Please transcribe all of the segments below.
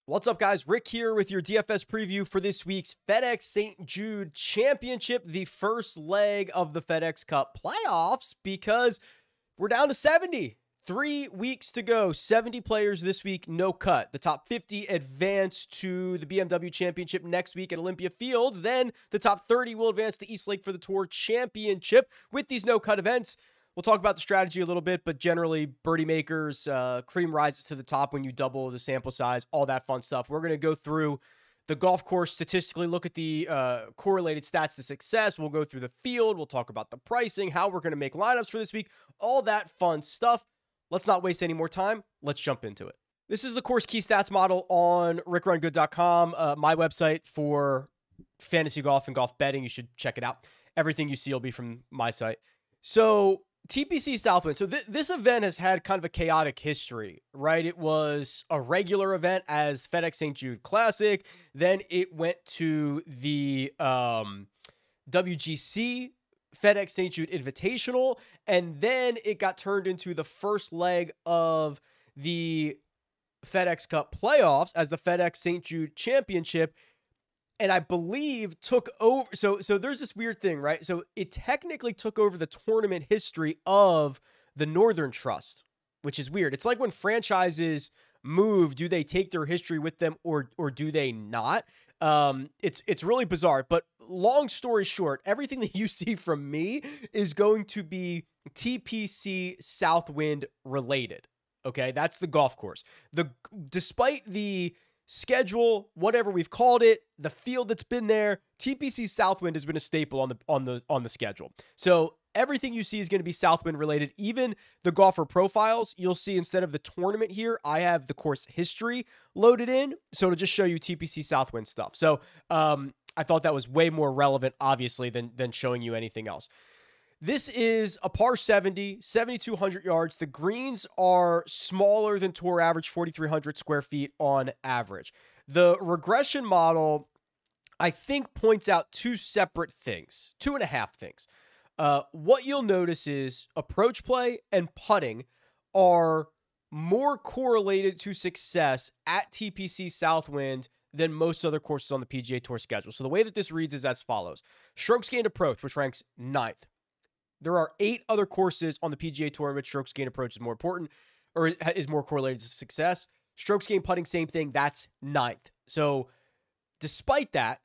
What's up, guys? Rick here with your DFS preview for this week's FedEx St. Jude Championship, the first leg of the FedEx Cup playoffs, because we're down to 70. 3 weeks to go. 70 players this week, no cut. The top 50 advance to the BMW Championship next week at Olympia Fields. Then the top 30 will advance to East Lake for the Tour Championship. With these no-cut events, we'll talk about the strategy a little bit, but generally, birdie makers, cream rises to the top when you double the sample size, all that fun stuff. We're going to go through the golf course statistically, look at the correlated stats to success. We'll go through the field. We'll talk about the pricing, how we're going to make lineups for this week, all that fun stuff. Let's not waste any more time. Let's jump into it. This is the course key stats model on RickRunGood.com, my website for fantasy golf and golf betting. You should check it out. Everything you see will be from my site. So TPC Southwind. So this event has had kind of a chaotic history, right? It was a regular event as FedEx St. Jude Classic. Then it went to the WGC FedEx St. Jude Invitational. And then it got turned into the first leg of the FedEx Cup playoffs as the FedEx St. Jude Championship. And I believe took over. So there's this weird thing, right? So it technically took over the tournament history of the Northern Trust, which is weird. It's like when franchises move, do they take their history with them or do they not? It's really bizarre, but long story short, everything that you see from me is going to be TPC Southwind related. Okay. That's the golf course. Despite the schedule, whatever we've called it, the field that's been there, TPC Southwind has been a staple on the schedule. So everything you see is going to be Southwind related. Even the golfer profiles, you'll see instead of the tournament here, I have the course history loaded in. So to just show you TPC Southwind stuff. So I thought that was way more relevant, obviously, than showing you anything else. This is a par 70, 7,200 yards. The greens are smaller than tour average, 4,300 square feet on average. The regression model, I think, points out two separate things, 2.5 things. What you'll notice is approach play and putting are more correlated to success at TPC Southwind than most other courses on the PGA Tour schedule. So the way that this reads is as follows. Strokes gained approach, which ranks 9th. There are 8 other courses on the PGA Tour in which strokes gained approach is more important or is more correlated to success. Strokes gained putting, same thing. That's 9th. So despite that,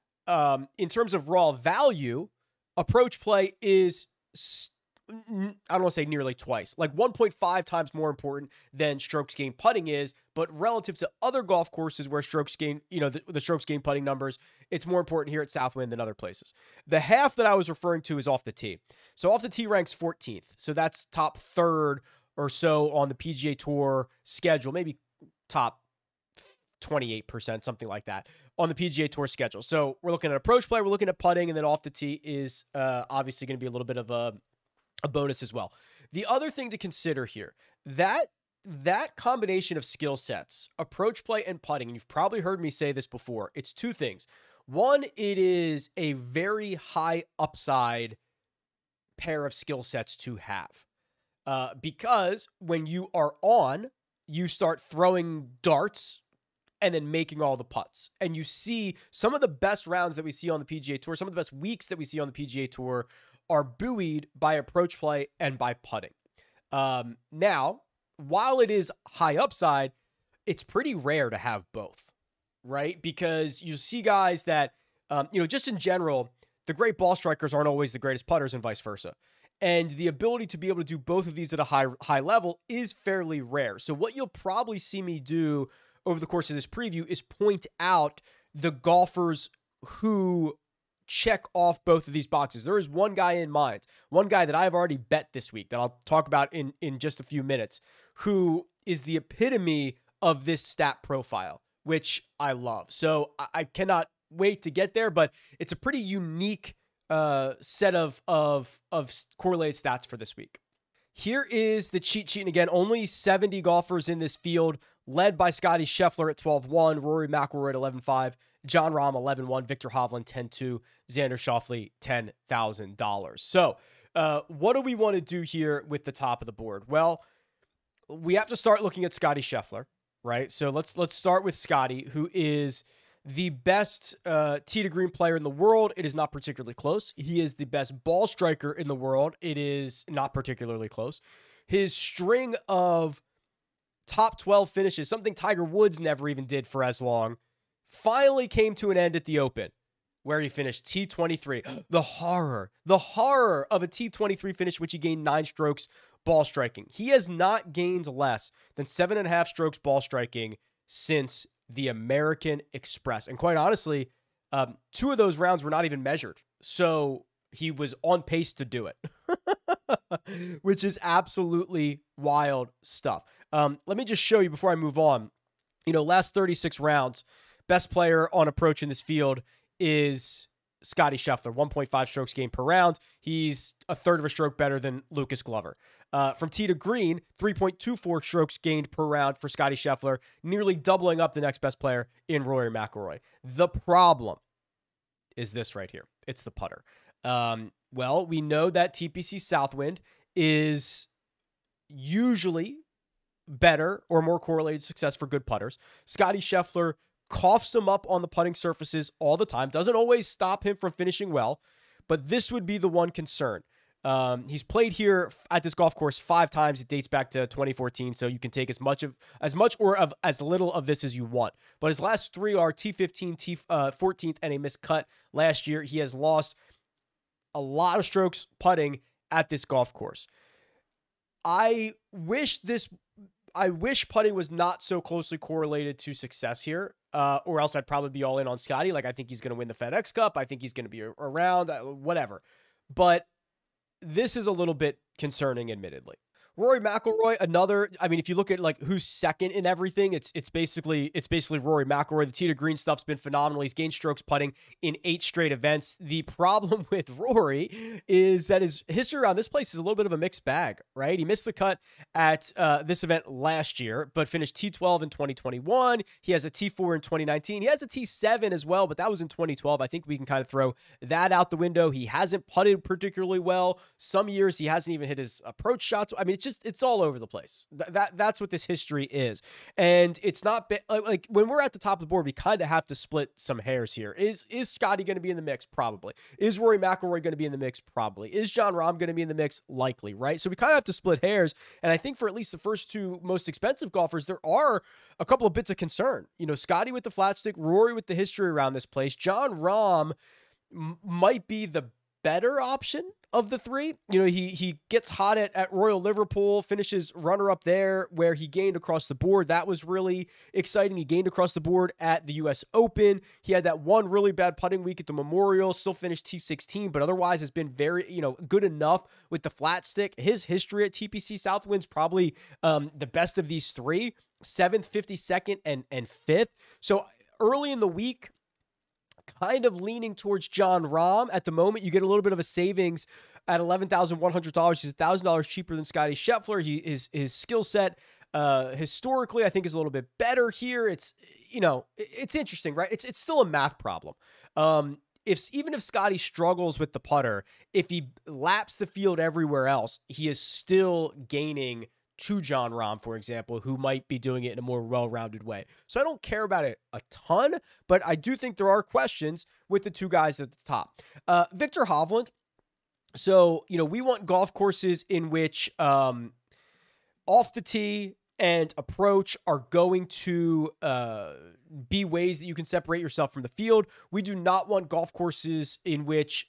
in terms of raw value, approach play is, I don't want to say nearly twice, like 1.5 times more important than strokes gained putting is, but relative to other golf courses where strokes gained, the strokes gained putting numbers, it's more important here at Southwind than other places. The half that I was referring to is off the tee. So off the tee ranks 14th. So that's top third or so on the PGA Tour schedule, maybe top 28%, something like that on the PGA Tour schedule. So we're looking at approach play, we're looking at putting, and then off the tee is obviously going to be a little bit of a bonus as well. The other thing to consider here, that combination of skill sets, approach play and putting, and you've probably heard me say this before, it's two things. One, it is a very high upside pair of skill sets to have. Because when you are on, you start throwing darts and then making all the putts. And you see some of the best rounds that we see on the PGA Tour, some of the best weeks that we see on the PGA Tour are buoyed by approach play and by putting. Now, while it is high upside, it's pretty rare to have both, right? Because you see guys that, just in general, the great ball strikers aren't always the greatest putters and vice versa. And the ability to be able to do both of these at a high level is fairly rare. So what you'll probably see me do over the course of this preview is point out the golfers who check off both of these boxes. There is one guy in mind, one guy that I've already bet this week that I'll talk about in just a few minutes, who is the epitome of this stat profile, which I love. So I cannot wait to get there, but it's a pretty unique set of correlated stats for this week. Here is the cheat sheet. And again, only 70 golfers in this field, led by Scotty Scheffler at 12-1, Rory McIlroy at 11-5, John Rahm 11-1, Victor Hovland 10-2, Xander Schauffele $10,000. So what do we want to do here with the top of the board? Well, we have to start looking at Scotty Scheffler. right? So let's start with Scotty, who is the best tee to green player in the world. It is not particularly close. He is the best ball striker in the world. It is not particularly close. His string of top 12 finishes, something Tiger Woods never even did for as long, finally came to an end at the Open, where he finished T23. The horror of a T23 finish, which he gained 9 strokes ball striking. He has not gained less than 7.5 strokes ball striking since the American Express. And quite honestly, 2 of those rounds were not even measured. So he was on pace to do it, which is absolutely wild stuff. Let me just show you before I move on. Last 36 rounds, best player on approach in this field is Scotty Scheffler, 1.5 strokes gained per round. He's a third of a stroke better than Lucas Glover. From tee to green, 3.24 strokes gained per round for Scotty Scheffler, nearly doubling up the next best player in Rory McIlroy. The problem is this right here. It's the putter. Well, we know that TPC Southwind is usually better or more correlated success for good putters. Scotty Scheffler coughs him up on the putting surfaces all the time. Doesn't always stop him from finishing well, but this would be the one concern. He's played here at this golf course 5 times. It dates back to 2014, so you can take as much or of as little of this as you want. But his last 3 are T15, T14th, and a missed cut last year. He has lost a lot of strokes putting at this golf course. I wish putting was not so closely correlated to success here, or else I'd probably be all in on Scotty. Like, I think he's going to win the FedEx Cup. I think he's going to be around, whatever. But this is a little bit concerning, admittedly. Rory McIlroy, if you look at like who's second in everything, it's basically Rory McIlroy. The tee to green stuff's been phenomenal. He's gained strokes putting in 8 straight events. The problem with Rory is that his history around this place is a little bit of a mixed bag, right? He missed the cut at this event last year, but finished T12 in 2021. He has a T4 in 2019. He has a T7 as well, but that was in 2012. I think we can kind of throw that out the window. He hasn't putted particularly well. Some years he hasn't even hit his approach shots. I mean, it's all over the place. That's what this history is. And it's not like when we're at the top of the board, we kind of have to split some hairs here. Is Scotty going to be in the mix? Probably. Is Rory McIlroy going to be in the mix? Probably. Is Jon Rahm going to be in the mix? Likely, right? So we kind of have to split hairs. And I think for at least the first 2 most expensive golfers, there are a couple of bits of concern. Scotty with the flat stick, Rory with the history around this place. Jon Rahm might be the better option of the 3. He gets hot at Royal Liverpool, finishes runner-up there where he gained across the board. That was really exciting. He gained across the board at the US Open. He had that one really bad putting week at the Memorial, still finished T16, but otherwise has been very, good enough with the flat stick. His history at TPC Southwind's probably the best of these 3, 7th, 52nd, and 5th. So early in the week, kind of leaning towards Jon Rahm at the moment. You get a little bit of a savings at $11,100. He's $1,000 cheaper than Scotty Scheffler. His skill set historically, I think, is a little bit better here. It's interesting, right? It's still a math problem. Even if Scotty struggles with the putter, if he laps the field everywhere else, he is still gaining to Jon Rahm, for example, who might be doing it in a more well-rounded way. So I don't care about it a ton, but I do think there are questions with the 2 guys at the top. Viktor Hovland. So, we want golf courses in which off the tee and approach are going to be ways that you can separate yourself from the field. We do not want golf courses in which,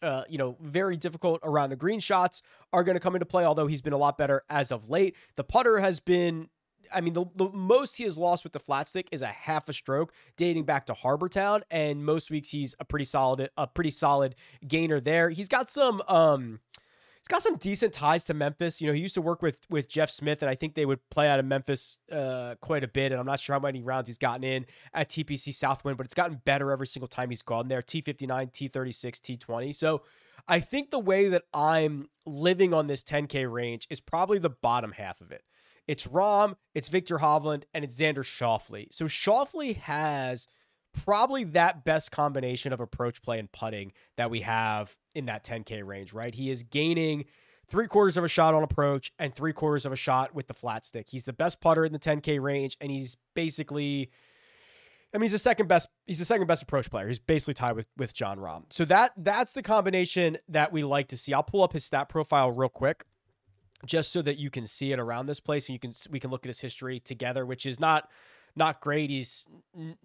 very difficult around the green shots are going to come into play, although he's been a lot better as of late. The putter has been, the most he has lost with the flat stick is a half a stroke dating back to Harbor Town, and most weeks he's a pretty solid gainer there. He's got some decent ties to Memphis. He used to work with Jeff Smith, and I think they would play out of Memphis quite a bit. And I'm not sure how many rounds he's gotten in at TPC Southwind, but it's gotten better every single time he's gone there. T59, T36, T20. So I think the way that I'm living on this 10K range is probably the bottom half of it. It's Rahm, it's Viktor Hovland, and it's Xander Schauffele. So Schauffele has probably that best combination of approach play and putting that we have in that 10K range, right? He is gaining 3/4 of a shot on approach and 3/4 of a shot with the flat stick. He's the best putter in the 10K range, and he's basically, I mean, he's the second best approach player. He's basically tied with Jon Rahm. So that's the combination that we like to see. I'll pull up his stat profile real quick, just so that you can see it around this place, and we can look at his history together, which is not great.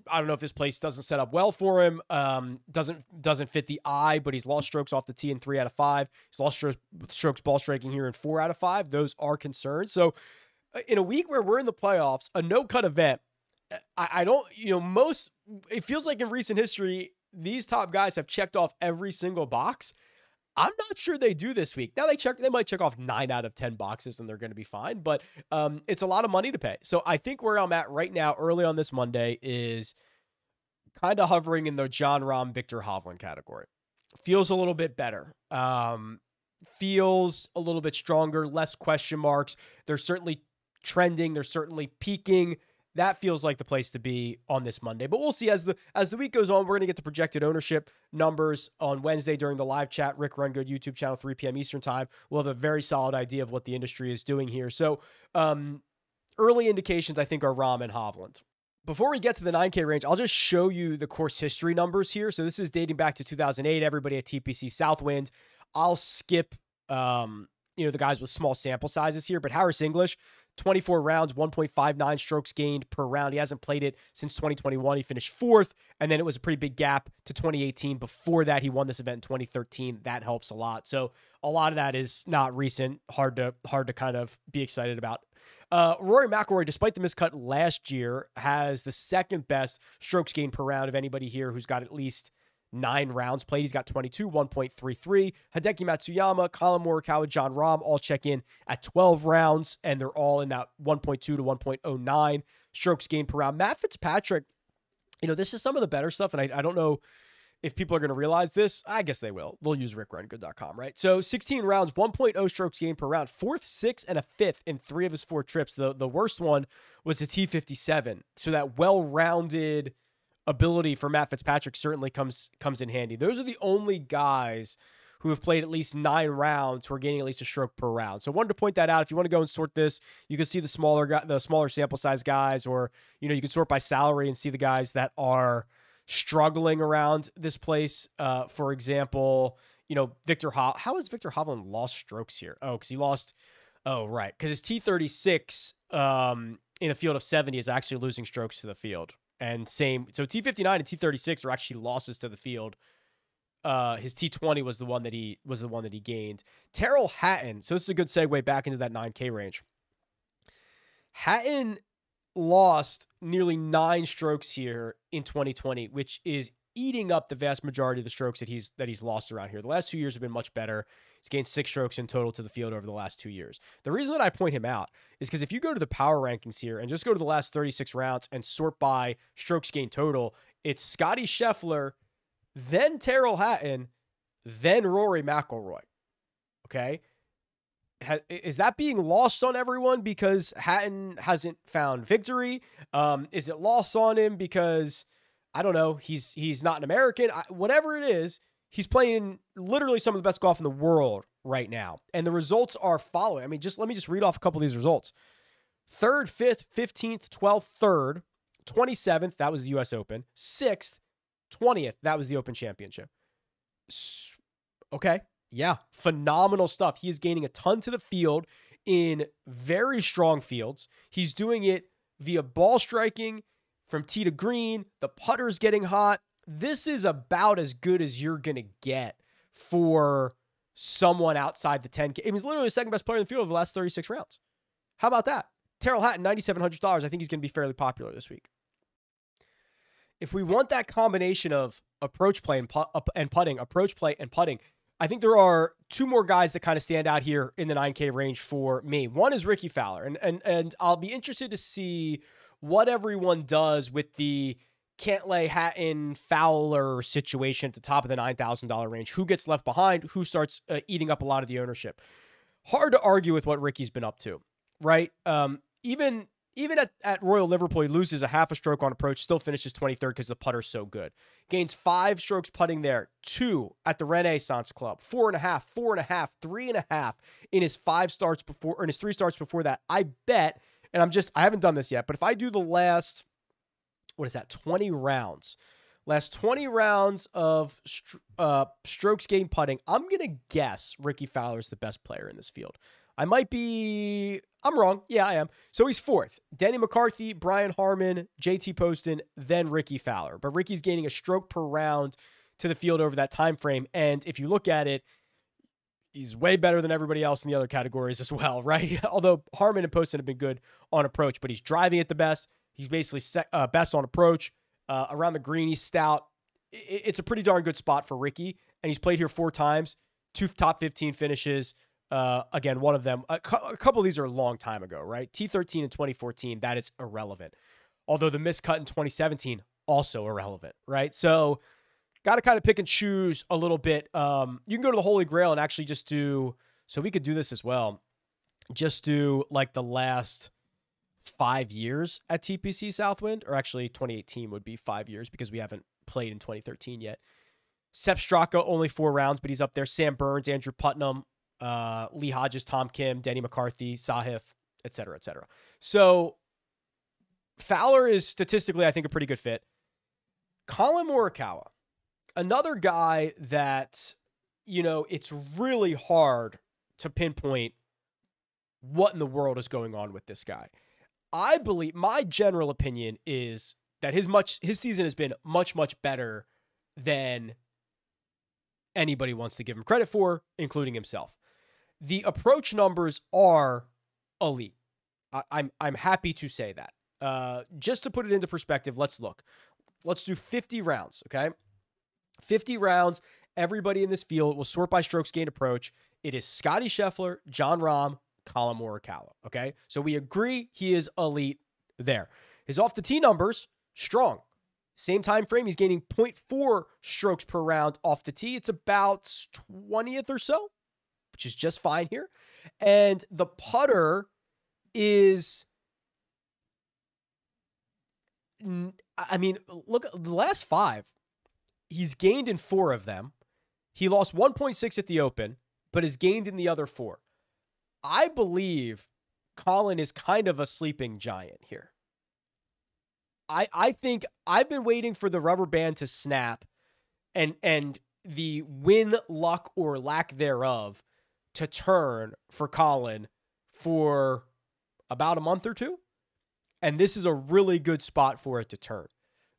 I don't know if this place doesn't set up well for him. Doesn't fit the eye, but he's lost strokes off the tee in 3 out of 5. He's lost strokes ball striking here in 4 out of 5. Those are concerns. So in a week where we're in the playoffs, a no-cut event, I don't, it feels like in recent history, these top guys have checked off every single box. I'm not sure they do this week. Now they might check off 9 out of 10 boxes and they're going to be fine, but it's a lot of money to pay. So I think where I'm at right now, early on this Monday, is kind of hovering in the Jon Rahm, Viktor Hovland category. Feels a little bit better. Feels a little bit stronger, less question marks. They're certainly trending. They're certainly peaking. That feels like the place to be on this Monday. But we'll see as the week goes on. We're going to get the projected ownership numbers on Wednesday during the live chat. Rick Run Good YouTube channel, 3 p.m. Eastern time. We'll have a very solid idea of what the industry is doing here. So early indications, I think, are Rahm and Hovland. Before we get to the 9K range, I'll just show you the course history numbers here. So this is dating back to 2008. Everybody at TPC Southwind. I'll skip the guys with small sample sizes here, but Harris English, 24 rounds, 1.59 strokes gained per round. He hasn't played it since 2021. He finished 4th, and then it was a pretty big gap to 2018. Before that, he won this event in 2013. That helps a lot. So a lot of that is not recent. Hard to kind of be excited about. Rory McIlroy, despite the miscut last year, has the second best strokes gained per round of anybody here who's got at least 9 rounds played. He's got 22, 1.33. Hideki Matsuyama, Colin Morikawa, Jon Rahm all check in at 12 rounds, and they're all in that 1.2 to 1.09 strokes gained per round. Matt Fitzpatrick, this is some of the better stuff, and I don't know if people are going to realize this. I guess they will. They'll use RickRunGood.com, right? So 16 rounds, 1.0 strokes gained per round, 4th, 6th, and a 5th in 3 of his 4 trips. The worst one was the T57. So that well-rounded ability for Matt Fitzpatrick certainly comes in handy. Those are the only guys who have played at least 9 rounds who are gaining at least a stroke per round. So I wanted to point that out. If you want to go and sort this, you can see the smaller sample size guys, or you can sort by salary and see the guys that are struggling around this place. For example, Viktor Hovland. How has Viktor Hovland lost strokes here? Oh, because he lost. Oh, right, because his T36 in a field of 70 is actually losing strokes to the field. And same, so T59 and T36 are actually losses to the field. His T20 was the one that he gained. Terrell Hatton. So this is a good segue back into that 9K range. Hatton lost nearly 9 strokes here in 2020, which is eating up the vast majority of the strokes that he's lost around here. The last 2 years have been much better. He's gained 6 strokes in total to the field over the last 2 years. The reason that I point him out is because if you go to the power rankings here and just go to the last 36 rounds and sort by strokes gained total, it's Scotty Scheffler, then Terrell Hatton, then Rory McIlroy. Okay? Is that being lost on everyone because Hatton hasn't found victory? Is it lost on him because, I don't know, he's not an American? Whatever it is, he's playing literally some of the best golf in the world right now. And the results are following. I mean, let me read off a couple of these results. 3rd, 5th, 15th, 12th, 3rd, 27th, that was the US Open. 6th, 20th, that was the Open Championship. Okay. Yeah. Phenomenal stuff. He is gaining a ton to the field in very strong fields. He's doing it via ball striking from tee to green. The putter's getting hot. This is about as good as you're going to get for someone outside the 10K. He was literally the second best player in the field over the last 36 rounds. How about that? Terrell Hatton, $9,700. I think he's going to be fairly popular this week. If we want that combination of approach play and putting, approach play and putting, I think there are 2 more guys that kind of stand out here in the 9K range for me. One is Ricky Fowler, and I'll be interested to see what everyone does with the Cantlay, Hatton, Fowler situation at the top of the $9,000 range. Who gets left behind? Who starts eating up a lot of the ownership? Hard to argue with what Ricky's been up to, right? Even even at Royal Liverpool, he loses a half a stroke on approach, still finishes 23rd because the putter's so good. Gains 5 strokes putting there, 2 at the Renaissance Club, 4.5, 4.5, 3.5 in his 5 starts before, or in his 3 starts before that. I bet, and I haven't done this yet, but if I do the last, 20 rounds, last 20 rounds of strokes gained putting, I'm going to guess Ricky Fowler's the best player in this field. I'm wrong. Yeah, I am. So he's 4th. Denny McCarthy, Brian Harman, JT Poston, then Ricky Fowler. But Ricky's gaining a stroke per round to the field over that time frame. And if you look at it, he's way better than everybody else in the other categories as well, right? Although Harman and Poston have been good on approach, but he's driving it the best. He's basically best on approach. Around the green, he's stout. It's a pretty darn good spot for Ricky. And he's played here 4 times, 2 top 15 finishes. Again, one of them, a couple of these are a long time ago, right? T13 in 2014, that is irrelevant. Although the miscut in 2017, also irrelevant, right? So got to kind of pick and choose a little bit. You can go to the Holy Grail and actually just do, so we could do this as well. Just do like the last 5 years at TPC Southwind, or actually 2018 would be 5 years because we haven't played in 2013 yet. Sepp Straka, only 4 rounds, but he's up there. Sam Burns, Andrew Putnam, Lee Hodges, Tom Kim, Denny McCarthy, Sahith, et cetera, et cetera. So Fowler is statistically, I think, a pretty good fit. Colin Morikawa, another guy that, it's really hard to pinpoint what in the world is going on with this guy. I believe, my general opinion is that his season has been much, much better than anybody wants to give him credit for, including himself. The approach numbers are elite. I'm happy to say that. Just to put it into perspective, let's look. Let's do 50 rounds, okay? 50 rounds. Everybody in this field will sort by strokes gained approach. It is Scotty Scheffler, Jon Rahm, Colin Morikawa, okay? So we agree he is elite there. His off the tee numbers, strong. Same time frame, he's gaining 0.4 strokes per round off the tee. It's about 20th or so, which is just fine here. And the putter is, look, the last 5, he's gained in 4 of them. He lost 1.6 at the Open, but has gained in the other 4. I believe Colin is kind of a sleeping giant here. I think I've been waiting for the rubber band to snap and the win luck or lack thereof to turn for Colin for about a month or 2. And this is a really good spot for it to turn.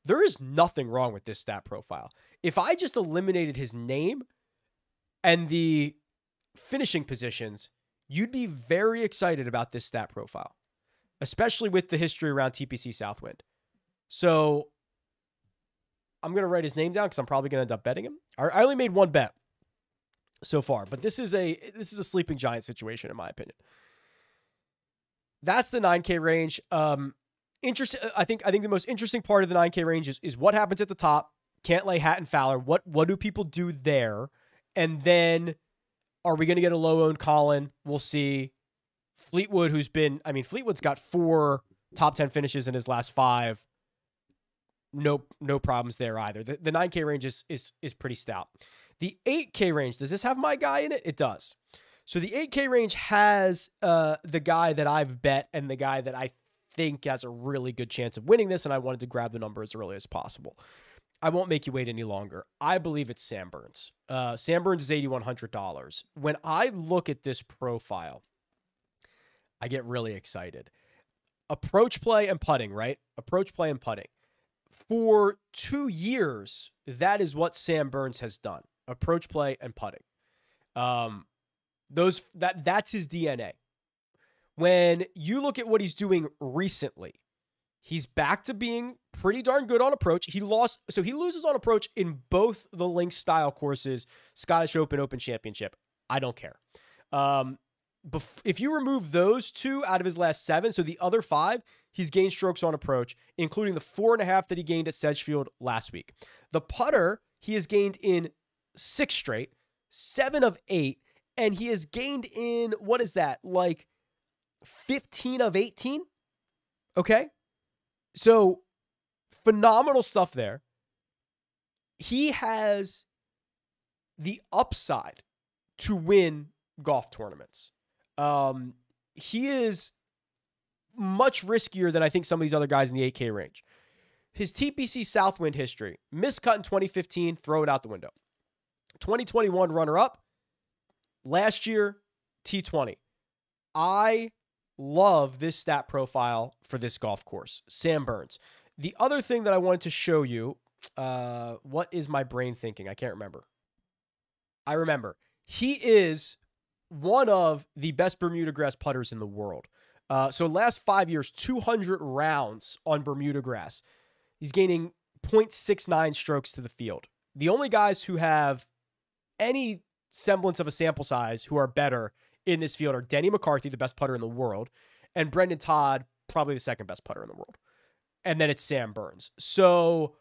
There is nothing wrong with this stat profile. If I just eliminated his name and the finishing positions, you'd be very excited about this stat profile, especially with the history around TPC Southwind. So I'm going to write his name down because I'm probably going to end up betting him. I only made 1 bet so far, but this is a sleeping giant situation in my opinion. That's the 9K range. Interesting. I think the most interesting part of the 9K range is what happens at the top. Cantlay, Hatton, Fowler. What do people do there? And then are we going to get a low-owned Colin? We'll see. Fleetwood, Fleetwood's got 4 top 10 finishes in his last 5. No problems there either. The 9K range is pretty stout. The 8K range, does this have my guy in it? It does. So the 8K range has the guy that I've bet and the guy that I think has a really good chance of winning this, and I wanted to grab the number as early as possible. I won't make you wait any longer. I believe it's Sam Burns. Sam Burns is $8,100. When I look at this profile, I get really excited. Approach play and putting, right? Approach play and putting. For 2 years, that is what Sam Burns has done. Approach play and putting. That's his DNA. When you look at what he's doing recently, he's back to being pretty darn good on approach. He loses on approach in both the links style courses, Scottish Open, Open Championship. I don't care. If you remove those 2 out of his last 7, so the other 5, he's gained strokes on approach, including the 4.5 that he gained at Sedgefield last week. The putter, he has gained in 6 straight, 7 of 8, and he has gained in, what is that, like 15 of 18? Okay? So, phenomenal stuff there. He has the upside to win golf tournaments. He is much riskier than I think some of these other guys in the 8K range. His TPC Southwind history, miscut in 2015, throw it out the window. 2021 runner-up. Last year, T20. I love this stat profile for this golf course. Sam Burns. The other thing that I wanted to show you, what is my brain thinking? I can't remember. I remember. He is one of the best Bermuda grass putters in the world. So last 5 years, 200 rounds on Bermuda grass. He's gaining 0.69 strokes to the field. The only guys who have any semblance of a sample size who are better in this field are Denny McCarthy, the best putter in the world, and Brendan Todd, probably the second best putter in the world. And then it's Sam Burns. So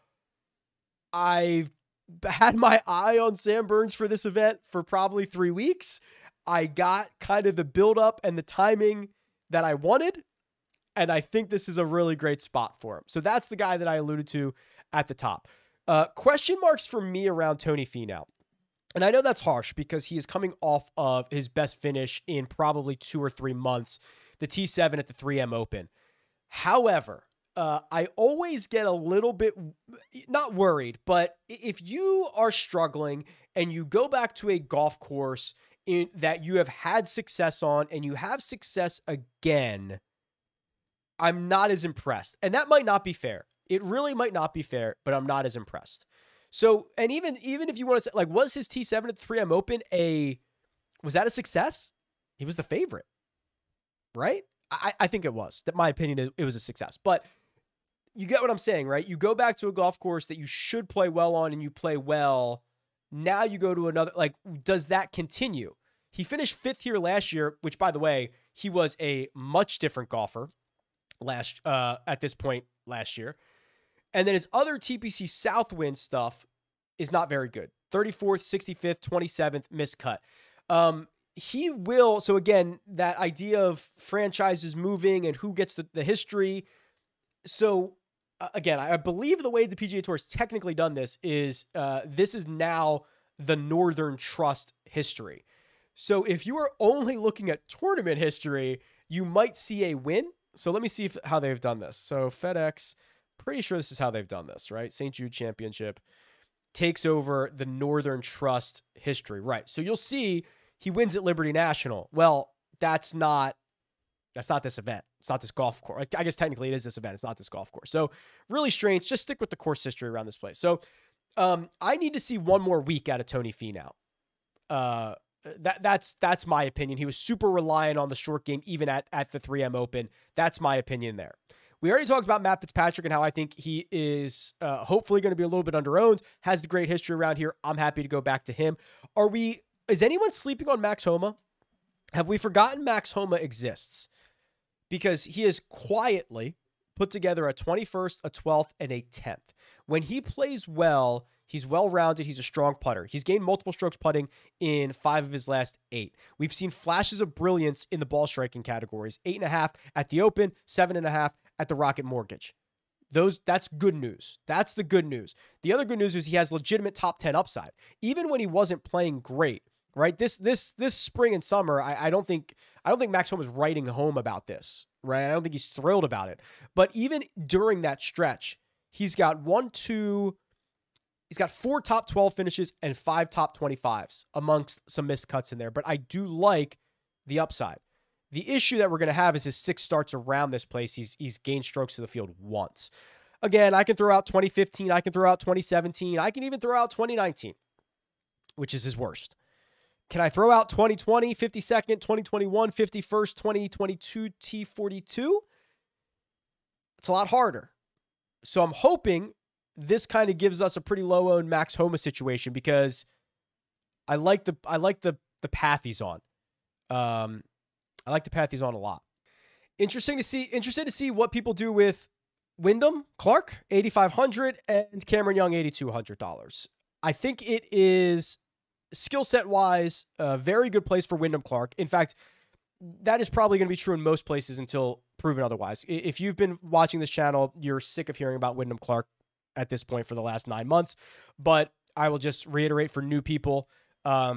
I've had my eye on Sam Burns for this event for probably 3 weeks. I got kind of the buildup and the timing that I wanted, and I think this is a really great spot for him. So that's the guy that I alluded to at the top. Question marks for me around Tony Finau. And I know that's harsh because he is coming off of his best finish in probably 2 or 3 months, the T7 at the 3M Open. However, I always get a little bit, not worried, but if you are struggling and you go back to a golf course that you have had success on and you have success again, I'm not as impressed. And that might not be fair. It really might not be fair, but I'm not as impressed. So, and even if you want to say, like, was his T7 at the 3M Open was that a success? He was the favorite, right? I think it was. That my opinion, it was a success. But you get what I'm saying, right? You go back to a golf course that you should play well on and you play well. Now you go to another, like, does that continue? He finished 5th here last year, which, by the way, he was a much different golfer at this point last year. And then his other TPC Southwind stuff is not very good. 34th, 65th, 27th, miscut. He will, so again, that idea of franchises moving and who gets the history. So again, I believe the way the PGA Tour has technically done this is now the Northern Trust history. So if you are only looking at tournament history, you might see a win. So let me see how they've done this. So FedEx, pretty sure this is how they've done this, right? St. Jude Championship takes over the Northern Trust history, right? So you'll see he wins at Liberty National. Well, that's not this event. It's not this golf course. I guess technically it is this event. It's not this golf course. So really strange. Just stick with the course history around this place. So I need to see one more week out of Tony Finau. That's my opinion. He was super reliant on the short game, even at the 3M Open. That's my opinion there. We already talked about Matt Fitzpatrick and how I think he is hopefully going to be a little bit under-owned, has the great history around here. I'm happy to go back to him. Is anyone sleeping on Max Homa? Have we forgotten Max Homa exists? Because he has quietly put together a 21st, a 12th, and a 10th. When he plays well, he's well-rounded. He's a strong putter. He's gained multiple strokes putting in 5 of his last 8. We've seen flashes of brilliance in the ball striking categories. 8.5 at the Open, 7.5 at the Rocket Mortgage. That's good news. That's the good news. The other good news is he has legitimate top 10 upside. Even when he wasn't playing great, right? This spring and summer, I don't think Max Homa is writing home about this, right? I don't think he's thrilled about it. But even during that stretch, he's got 4 top 12 finishes and 5 top 25s amongst some missed cuts in there. But I do like the upside. The issue that we're going to have is his 6 starts around this place. He's gained strokes to the field once. Again, I can throw out 2015. I can throw out 2017. I can even throw out 2019, which is his worst. Can I throw out 2020, 52nd, 2021, 51st, 2022, T42? It's a lot harder. So I'm hoping this kind of gives us a pretty low-owned Max Homa situation because I like the path he's on. I like the path he's on a lot. Interested to see what people do with Wyndham Clark, $8,500, and Cameron Young, $8,200. I think it is skill set wise a very good place for Wyndham Clark. In fact, that is probably going to be true in most places until proven otherwise. If you've been watching this channel, you're sick of hearing about Wyndham Clark at this point for the last 9 months. But I will just reiterate for new people,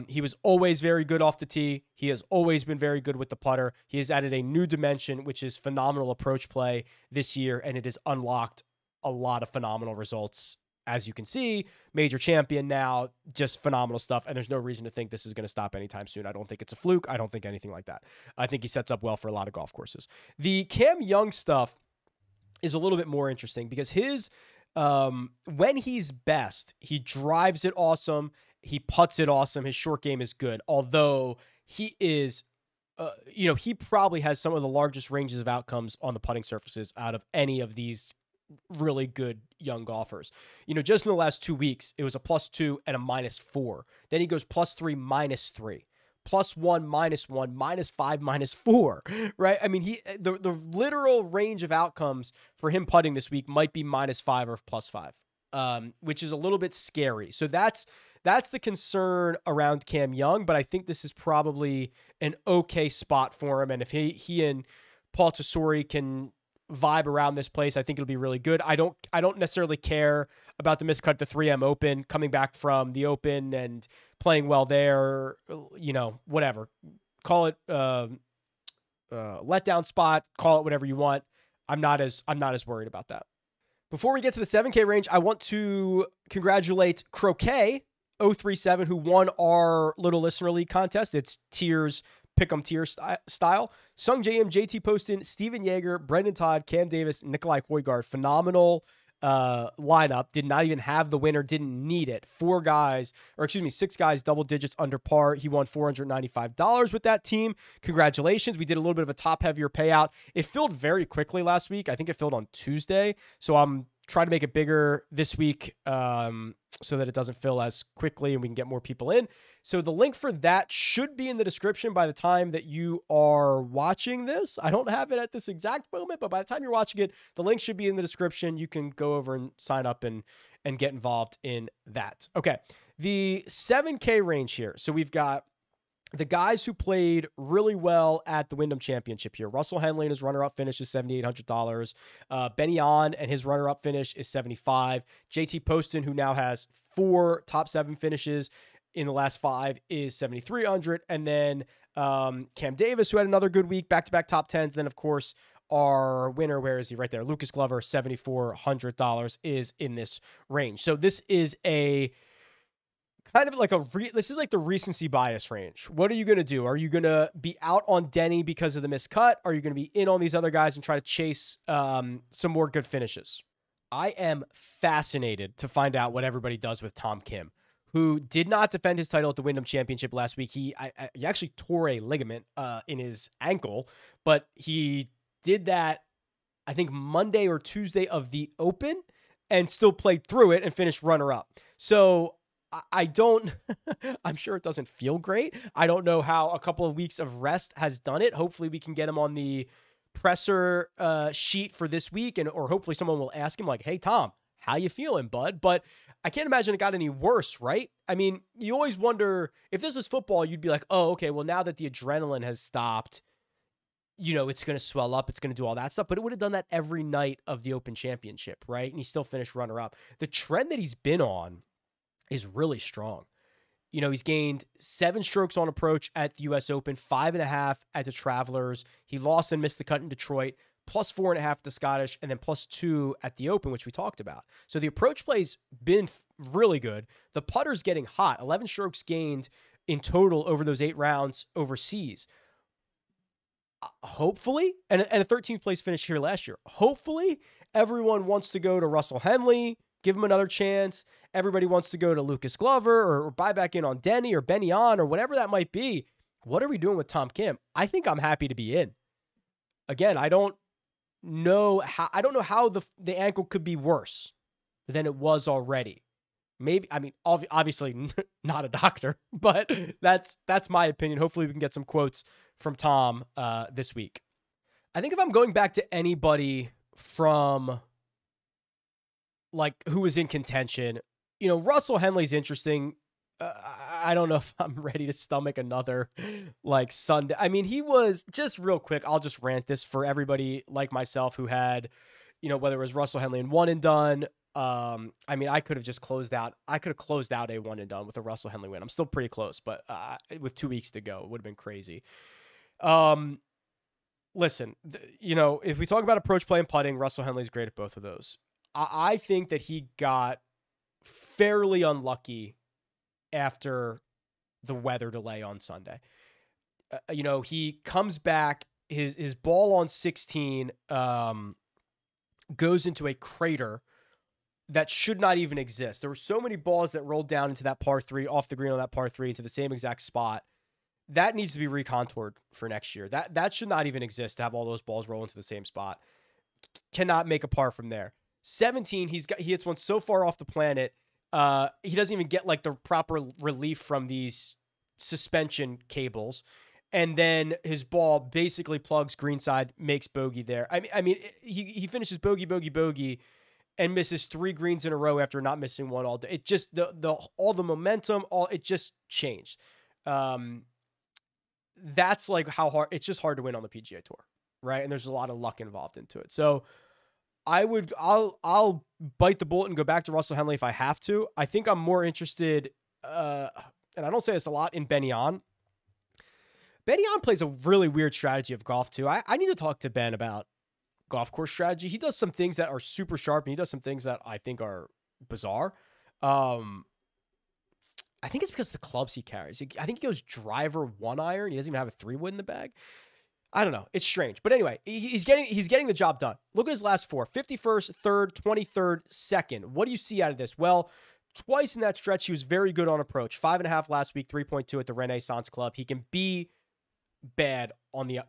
he was always very good off the tee. He has always been very good with the putter. He has added a new dimension, which is phenomenal approach play this year, and it has unlocked a lot of phenomenal results. As you can see, major champion now, just phenomenal stuff. And there's no reason to think this is going to stop anytime soon. I don't think it's a fluke. I don't think anything like that. I think he sets up well for a lot of golf courses. The Cam Young stuff is a little bit more interesting because his, when he's best, he drives it awesome. He putts it awesome. His short game is good. Although he is, he probably has some of the largest ranges of outcomes on the putting surfaces out of any of these really good young golfers. Just in the last 2 weeks, it was a +2 and a -4. Then he goes +3, -3, +1, -1, -5, -4, right? I mean, the literal range of outcomes for him putting this week might be -5 or +5, which is a little bit scary. So that's the concern around Cam Young, but I think this is probably an okay spot for him. And if he and Paul Tesori can vibe around this place, I think it'll be really good. I don't necessarily care about the miscut, the 3M Open, coming back from the Open and playing well there, whatever. Call it letdown spot, call it whatever you want. I'm not as worried about that. Before we get to the 7K range, I want to congratulate Croquet 037 who won our little listener league contest. It's tiers Pick'em tier style. Sung JM, JT Poston, Steven Yeager, Brendan Todd, Cam Davis, Nikolai Højgaard. Phenomenal lineup. Did not even have the winner. Didn't need it. 6 guys, double digits under par. He won $495 with that team. Congratulations. We did a little bit of a top heavier payout. It filled very quickly last week. I think it filled on Tuesday. So I'm trying to make it bigger this week so that it doesn't fill as quickly and we can get more people in. So the link for that should be in the description by the time that you are watching this. I don't have it at this exact moment, but by the time you're watching it, the link should be in the description. You can go over and sign up and get involved in that. Okay, the 7K range here. So we've got the guys who played really well at the Wyndham Championship here. Russell Henley and his runner-up finish is $7,800. Benny On and his runner-up finish is $75. JT Poston, who now has 4 top 7 finishes in the last 5, is $7,300. And then Cam Davis, who had another good week, back-to-back top 10s. Then, of course, our winner, where is he? Right there. Lucas Glover, $7,400 is in this range. So this is a kind of like this is like the recency bias range. What are you going to do? Are you going to be out on Denny because of the miscut? Are you going to be in on these other guys and try to chase some more good finishes? I am fascinated to find out what everybody does with Tom Kim, who did not defend his title at the Wyndham Championship last week. He actually tore a ligament in his ankle, but he did that, I think, Monday or Tuesday of the Open and still played through it and finished runner-up. So I'm sure it doesn't feel great. I don't know how a couple of weeks of rest has done it. Hopefully we can get him on the presser sheet for this week, or hopefully someone will ask him like, hey, Tom, how you feeling, bud? But I can't imagine it got any worse, right? I mean, you always wonder, if this was football, you'd be like, oh, okay, well, now that the adrenaline has stopped, it's going to swell up. It's going to do all that stuff. But it would have done that every night of the Open Championship, right? And he still finished runner-up. The trend that he's been on is really strong. He's gained 7 strokes on approach at the U.S. Open, 5.5 at the Travelers. He lost and missed the cut in Detroit, +4.5 at the Scottish, and then +2 at the Open, which we talked about. So the approach play's been really good. The putter's getting hot. 11 strokes gained in total over those 8 rounds overseas. Hopefully, and a 13th place finish here last year. Hopefully, everyone wants to go to Russell Henley, give him another chance. Everybody wants to go to Lucas Glover or buy back in on Denny or Benny On or whatever that might be. What are we doing with Tom Kim? I think I'm happy to be in. Again, I don't know how the ankle could be worse than it was already. Maybe, I mean, obviously not a doctor, but that's my opinion. Hopefully we can get some quotes from Tom this week. I think if I'm going back to anybody from like who was in contention, Russell Henley's interesting. I don't know if I'm ready to stomach another like Sunday. I mean, he was just real quick. I'll just rant this for everybody like myself who had, whether it was Russell Henley and one and done. I mean, I could have just closed out. I could have closed out a one and done with a Russell Henley win. I'm still pretty close, but with 2 weeks to go, it would have been crazy. Listen, if we talk about approach play and putting, Russell Henley's great at both of those. I think that he got fairly unlucky after the weather delay on Sunday. He comes back, his ball on 16 goes into a crater that should not even exist. There were so many balls that rolled down into that par 3, off the green on that par 3, into the same exact spot. That needs to be recontoured for next year. That should not even exist, to have all those balls roll into the same spot. Cannot make a par from there. 17, he hits one so far off the planet, he doesn't even get like the proper relief from these suspension cables. And then his ball basically plugs greenside, makes bogey there. I mean, he finishes bogey, and misses 3 greens in a row after not missing one all day. It just, all the momentum, it just changed. That's like how hard, it's just hard to win on the PGA Tour, right? And there's a lot of luck involved into it. So I'll bite the bullet and go back to Russell Henley if I have to. I think I'm more interested, and I don't say this a lot, in Ben An. Ben An plays a really weird strategy of golf too. I need to talk to Ben about golf course strategy. He does some things that are super sharp, and he does some things that I think are bizarre. I think it's because of the clubs he carries. I think he goes driver 1 iron. He doesn't even have a 3-wood in the bag. I don't know. It's strange. But anyway, he's getting the job done. Look at his last 4. 51st, 3rd, 23rd, 2nd. What do you see out of this? Well, twice in that stretch, he was very good on approach. 5.5 last week, 3.2 at the Renaissance Club. He can be bad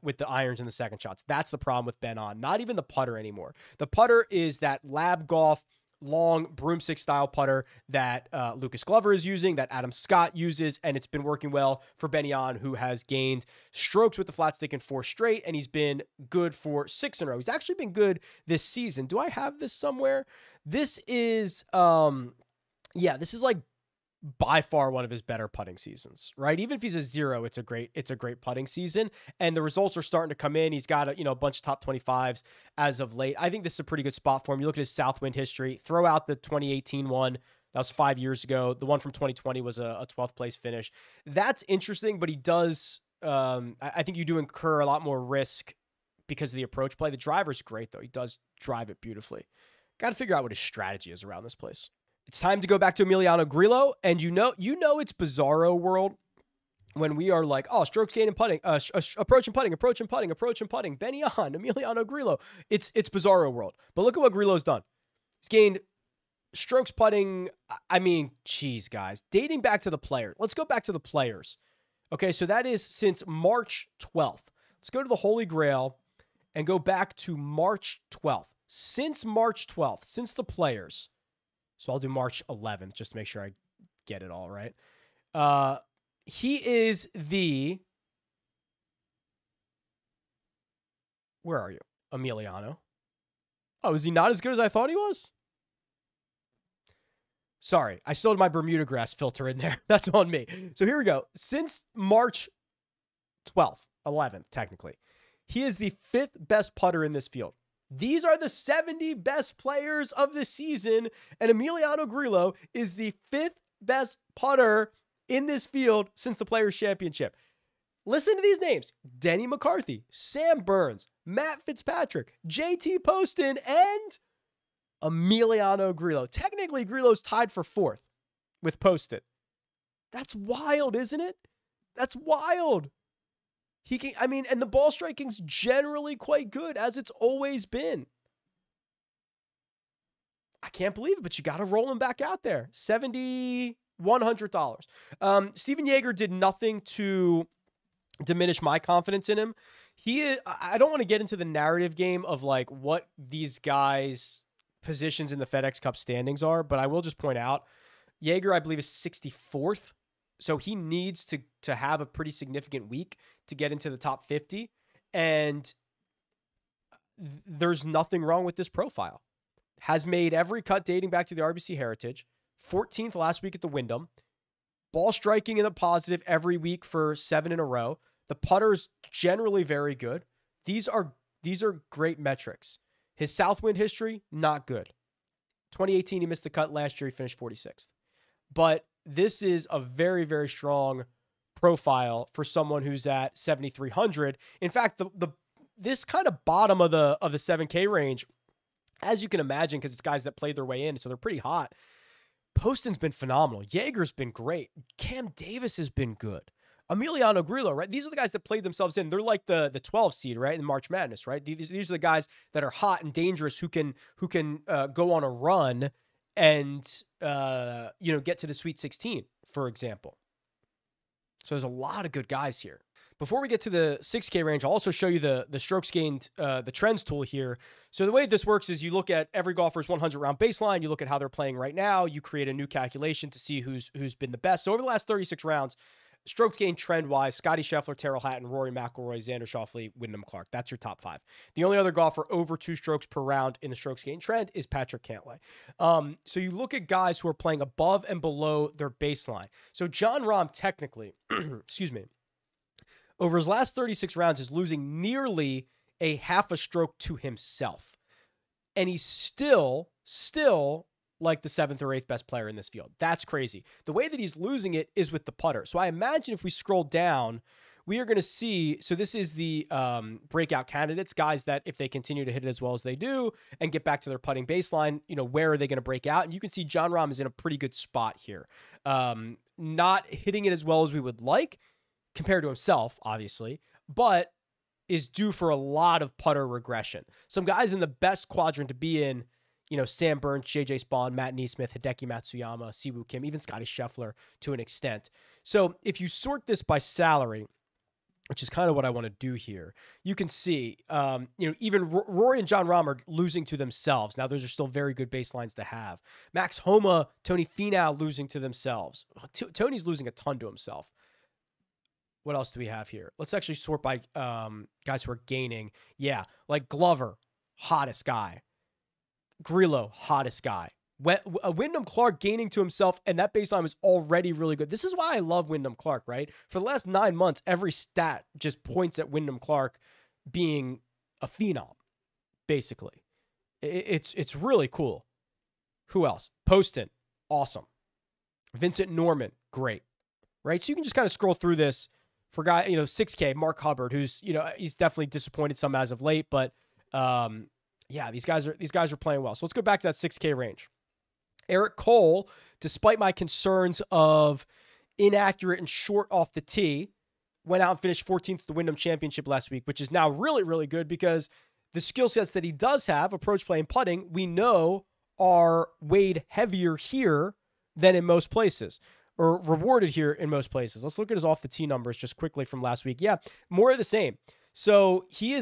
with the irons and the second shots. That's the problem with Ben An. Not even the putter anymore. The putter is that Lab Golf long broomstick style putter that Lucas Glover is using, that Adam Scott uses, and it's been working well for Ben An, who has gained strokes with the flat stick in 4 straight, and he's been good for 6 in a row. He's actually been good this season. Do I have this somewhere? This is, this is like by far one of his better putting seasons, right? Even if he's a 0, it's a great putting season, and the results are starting to come in. He's got a bunch of top 25s as of late. I think this is a pretty good spot for him. You look at his Southwind history, throw out the 2018 one. That was 5 years ago. The one from 2020 was a 12th place finish. That's interesting, but he does, I think you do incur a lot more risk because of the approach play. The driver's great though. He does drive it beautifully. Got to figure out what his strategy is around this place. It's time to go back to Emiliano Grillo, and you know it's bizarro world when we are like, oh, strokes gain and putting, approach and putting. Benny on Emiliano Grillo. It's bizarro world. But look at what Grillo's done. He's gained strokes putting. I mean, geez, guys, dating back to the player. Let's go back to the players. Okay, so that is since March 12th. Let's go to the Holy Grail and go back to March 12th. Since March 12th, since the players. So I'll do March 11th just to make sure I get it all right. He is where are you? Emiliano. Oh, is he not as good as I thought he was? Sorry, I still had my Bermuda grass filter in there. That's on me. So here we go. Since March 12th, 11th, technically, he is the 5th best putter in this field. These are the 70 best players of the season, and Emiliano Grillo is the 5th best putter in this field since the Players' Championship. Listen to these names: Denny McCarthy, Sam Burns, Matt Fitzpatrick, JT Poston, and Emiliano Grillo. Technically, Grillo's tied for 4th with Poston. That's wild, isn't it? That's wild. He can, and the ball striking's generally quite good, as it's always been. I can't believe it, but you got to roll him back out there. $7,100. Steven Yeager did nothing to diminish my confidence in him. I don't want to get into the narrative game of like what these guys' positions in the FedEx Cup standings are, but I will just point out Yeager, I believe, is 64th. So he needs to have a pretty significant week to get into the top 50. And there's nothing wrong with this profile. Has made every cut dating back to the RBC Heritage. 14th last week at the Wyndham. Ball striking in the positive every week for 7 in a row. The putter's generally very good. These are great metrics. His Southwind history, not good. 2018, he missed the cut. Last year, he finished 46th. But this is a very, very strong profile for someone who's at 7,300. In fact, this kind of bottom of the 7K range, as you can imagine, because it's guys that played their way in, so they're pretty hot. Poston's been phenomenal. Jaeger's been great. Cam Davis has been good. Emiliano Grillo, right? These are the guys that played themselves in. They're like the 12 seed, right? In March Madness, right? These are the guys that are hot and dangerous who can go on a run and get to the Sweet 16, for example. So there's a lot of good guys here. Before we get to the 6K range, I'll also show you the strokes gained, the trends tool here. So the way this works is you look at every golfer's 100-round baseline. You look at how they're playing right now. You create a new calculation to see who's been the best. So over the last 36 rounds, strokes gained trend-wise, Scotty Scheffler, Terrell Hatton, Rory McIlroy, Xander Schauffele, Wyndham Clark. That's your top 5. The only other golfer over 2 strokes per round in the strokes gained trend is Patrick Cantlay. So you look at guys who are playing above and below their baseline. So Jon Rahm technically, excuse me, over his last 36 rounds is losing nearly a half a stroke to himself. And he's still like the 7th or 8th best player in this field. That's crazy. The way that he's losing it is with the putter. So I imagine if we scroll down, we are going to see, so this is the breakout candidates, guys that if they continue to hit it as well as they do and get back to their putting baseline, where are they going to break out? And you can see Jon Rahm is in a pretty good spot here. Not hitting it as well as we would like, compared to himself, obviously, but is due for a lot of putter regression. Some guys in the best quadrant to be in, Sam Burns, JJ Spawn, Matt Neesmith, Hideki Matsuyama, Siwoo Kim, even Scotty Scheffler to an extent. So if you sort this by salary, which is kind of what I want to do here, you can see, even Rory and Jon Rahm are losing to themselves. Now, those are still very good baselines to have. Max Homa, Tony Finau losing to themselves. Tony's losing a ton to himself. What else do we have here? Let's actually sort by guys who are gaining. Yeah, like Glover, hottest guy. Grillo, hottest guy. Wyndham Clark gaining to himself, and that baseline was already really good. This is why I love Wyndham Clark, right? For the last 9 months, every stat just points at Wyndham Clark being a phenom, basically. It's really cool. Who else? Poston, awesome. Vincent Norman, great. Right? So you can just kind of scroll through this. For guy, 6K, Mark Hubbard, who's, he's definitely disappointed some as of late, but yeah, these guys are playing well. So let's go back to that 6K range. Eric Cole, despite my concerns of inaccurate and short off the tee, went out and finished 14th at the Wyndham Championship last week, which is now really, really good because the skill sets that he does have, approach play and putting, we know are weighed heavier here than in most places. Or rewarded here in most places. Let's look at his off the tee numbers just quickly from last week. Yeah, more of the same. So he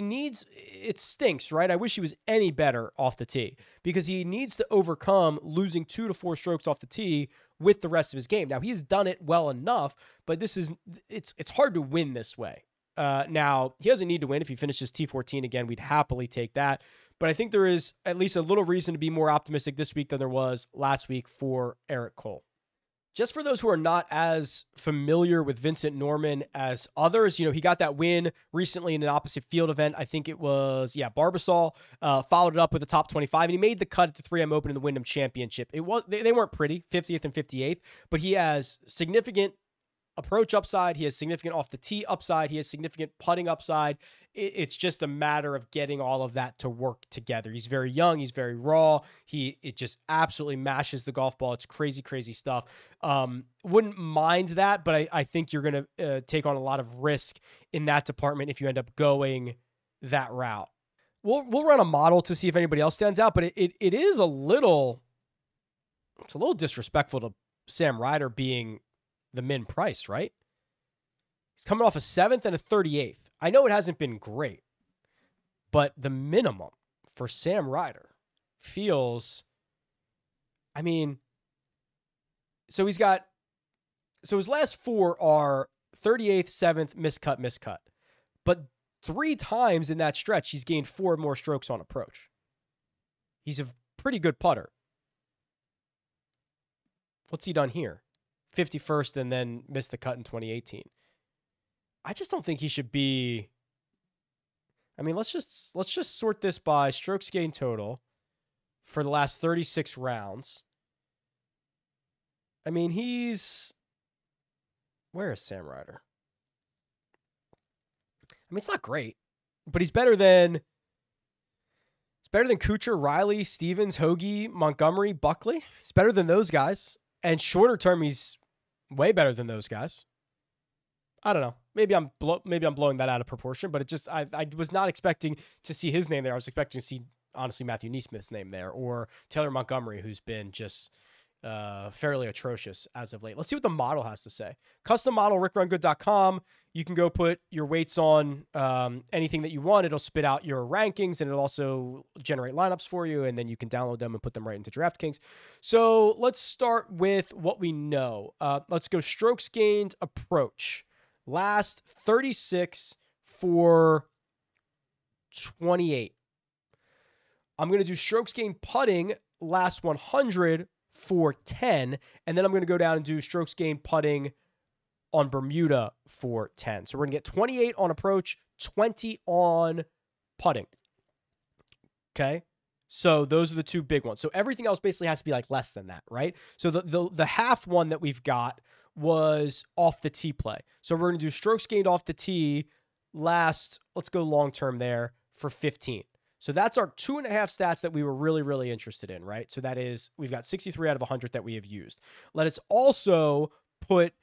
needs, it stinks, right? I wish he was any better off the tee because he needs to overcome losing 2 to 4 strokes off the tee with the rest of his game. Now he's done it well enough, but it's hard to win this way. Now he doesn't need to win. If he finishes T14 again, we'd happily take that. But I think there is at least a little reason to be more optimistic this week than there was last week for Eric Cole. Just for those who are not as familiar with Vincent Norman as others, he got that win recently in an opposite field event. I think it was, Barbasol, followed it up with a top 25, and he made the cut at the 3M Open in the Wyndham Championship. They weren't pretty, 50th and 58th, but he has significant approach upside. He has significant off the tee upside. He has significant putting upside. It's just a matter of getting all of that to work together. He's very young. He's very raw. It just absolutely mashes the golf ball. It's crazy, crazy stuff. Wouldn't mind that, but I think you're going to take on a lot of risk in that department if you end up going that route. We'll run a model to see if anybody else stands out, but it is a little disrespectful to Sam Ryder being the min price, right? He's coming off a 7th and a 38th. I know it hasn't been great, but the minimum for Sam Ryder feels, so his last 4 are 38th, 7th, miscut. But 3 times in that stretch, he's gained 4 more strokes on approach. He's a pretty good putter. What's he done here? 51st and then missed the cut in 2018. I just don't think he should be. I mean, let's just sort this by strokes gained total for the last 36 rounds. I mean, where is Sam Ryder? I mean, it's not great, but he's better than Kuchar, Riley, Stevens, Hoagie, Montgomery, Buckley. He's better than those guys. And shorter term, he's way better than those guys. I don't know. Maybe I'm blowing that out of proportion, but I was not expecting to see his name there. I was expecting to see, honestly, Matthew Neesmith's name there, or Taylor Montgomery, who's been just fairly atrocious as of late. Let's see what the model has to say. Custom model, RickRunGood.com. You can go put your weights on anything that you want. It'll spit out your rankings, and it'll also generate lineups for you, and then you can download them and put them right into DraftKings. So let's start with what we know. Let's go strokes gained approach. Last 36 for 28. I'm going to do strokes gained putting last 100 for 10. And then I'm going to go down and do strokes gained putting on Bermuda for 10. So we're going to get 28 on approach, 20 on putting. Okay. So those are the two big ones. So everything else basically has to be like less than that, right? So the half one that we've got was off the tee play. So we're going to do strokes gained off the tee last, let's go long-term there for 15. So that's our 2.5 stats that we were really, really interested in, right? So that is, we've got 63 out of 100 that we have used. Let us also put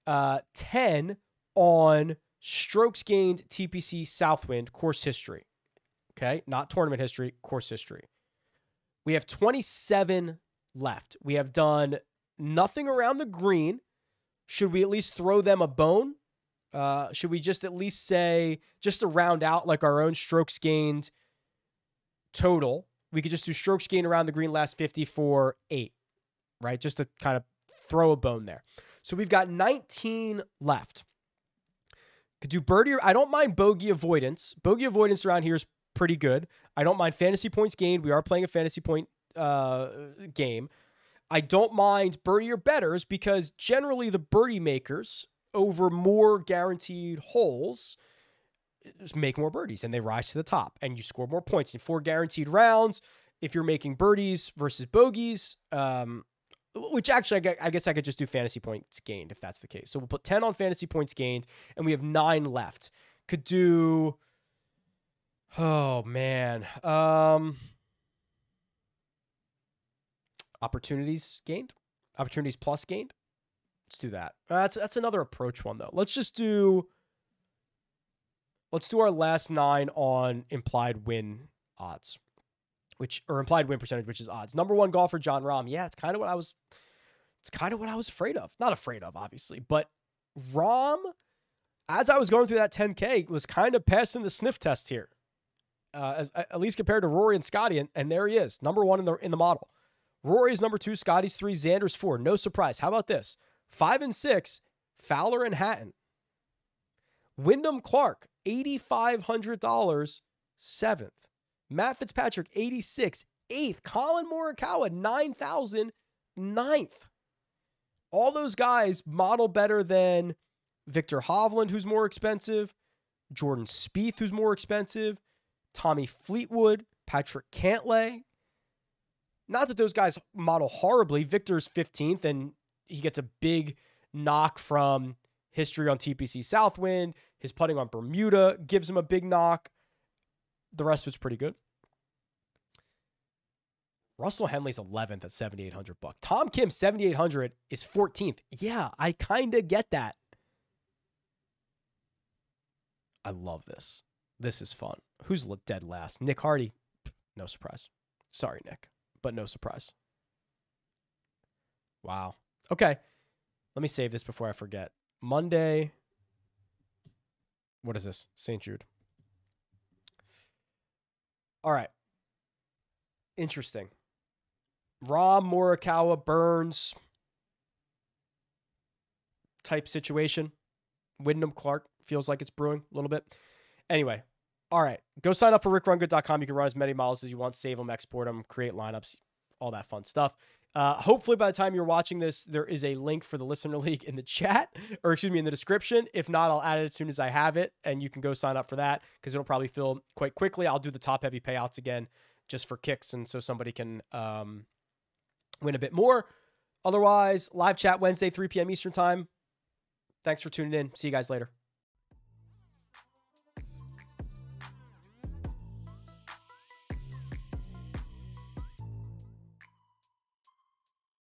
10 on strokes gained TPC Southwind course history. Okay. Not tournament history, course history. We have 27 left. We have done nothing around the green. Should we at least throw them a bone? Should we just at least say, just to round out like our own strokes gained total, we could just do strokes gained around the green last 50 for 8, right? Just to kind of throw a bone there. So we've got 19 left. Could do birdie, I don't mind bogey avoidance. Bogey avoidance around here is pretty good. I don't mind fantasy points gained. We are playing a fantasy point game. I don't mind birdie or betters because generally the birdie makers over more guaranteed holes make more birdies and they rise to the top and you score more points in 4 guaranteed rounds. If you're making birdies versus bogeys, which actually I guess I could just do fantasy points gained if that's the case. So we'll put 10 on fantasy points gained and we have 9 left. Could do, oh man. Opportunities gained, opportunities plus gained. Let's do that. That's another approach one though. Let's do our last 9 on implied win odds, or implied win percentage, which is odds. Number 1 golfer, Jon Rahm. Yeah, it's kind of what I was afraid of. Not afraid of, obviously, but Rahm, as I was going through that 10K, was kind of passing the sniff test here, at least compared to Rory and Scotty, and there he is, number 1 in the model. Rory's number 2, Scotty's 3, Xander's 4. No surprise. How about this? 5 and 6, Fowler and Hatton. Wyndham Clark, $8,500, 7th. Matt Fitzpatrick, 86, 8th. Colin Morikawa, 9,000, 9th. All those guys model better than Victor Hovland, who's more expensive, Jordan Spieth, who's more expensive, Tommy Fleetwood, Patrick Cantlay. Not that those guys model horribly. Victor's 15th, and he gets a big knock from history on TPC Southwind. His putting on Bermuda gives him a big knock. The rest of it's pretty good. Russell Henley's 11th at $7,800. Tom Kim, 7,800, is 14th. Yeah, I kind of get that. I love this. This is fun. Who's dead last? Nick Hardy. No surprise. Sorry, Nick, but no surprise. Wow. Okay. Let me save this before I forget. Monday. What is this? St. Jude. All right. Interesting. Rahm, Morikawa, Burns type situation. Wyndham Clark feels like it's brewing a little bit. Anyway. All right. Go sign up for RickRunGood.com. You can run as many models as you want. Save them, export them, create lineups, all that fun stuff. Hopefully by the time you're watching this, there is a link for the listener league in the chat, or excuse me, in the description. If not, I'll add it as soon as I have it, and you can go sign up for that because it'll probably fill quite quickly. I'll do the top heavy payouts again just for kicks, and so somebody can win a bit more. Otherwise, live chat Wednesday, 3 p.m. Eastern time. Thanks for tuning in. See you guys later.